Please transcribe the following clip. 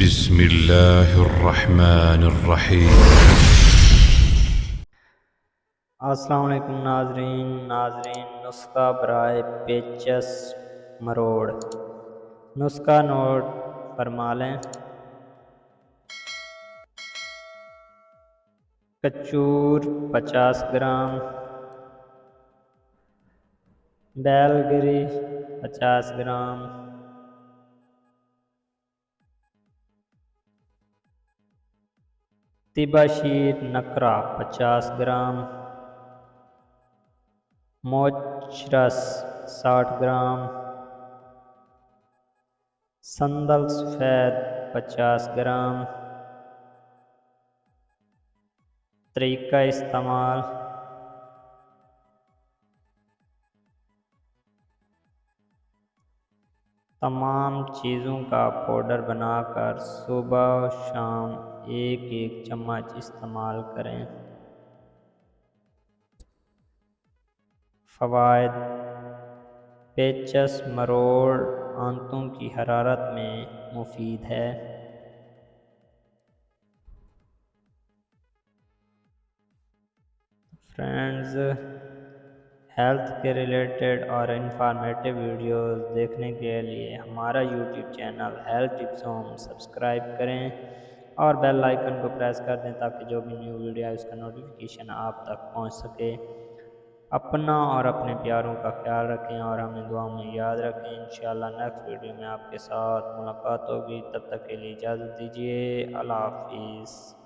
बिस्मिल्लाहिर्रहमानिर्रहीम। अस्सलाम वालेकुम नाजरीन नुस्खा बराए पेचस मरोड़। नुस्खा नोट फरमा लें। कचूर 50 ग्राम, बैलगिरी 50 ग्राम, तिबाशीर नकरा 50 ग्राम, मोचरस 60 ग्राम, संदल सफ़ेद 50 ग्राम। तरीका इस्तेमाल। तमाम चीज़ों का पाउडर बनाकर सुबह शाम एक एक चम्मच इस्तेमाल करें। फ़वाइद। पेचस मरोड़ आंतों की हरारत में मुफीद है। फ्रेंड्स, हेल्थ के रिलेटेड और इंफॉर्मेटिव वीडियोस देखने के लिए हमारा YouTube channel health tips home subscribe करें और बेल आइकन को प्रेस कर दें ताकि जो भी न्यू वीडियो है उसका नोटिफिकेशन आप तक पहुंच सके। अपना और अपने प्यारों का ख्याल रखें और हमें दुआ में याद रखें। इंशाल्लाह नेक्स्ट वीडियो में आपके साथ मुलाकात होगी। तब तक के लिए इजाज़त दीजिए। अल्लाह हाफिज़।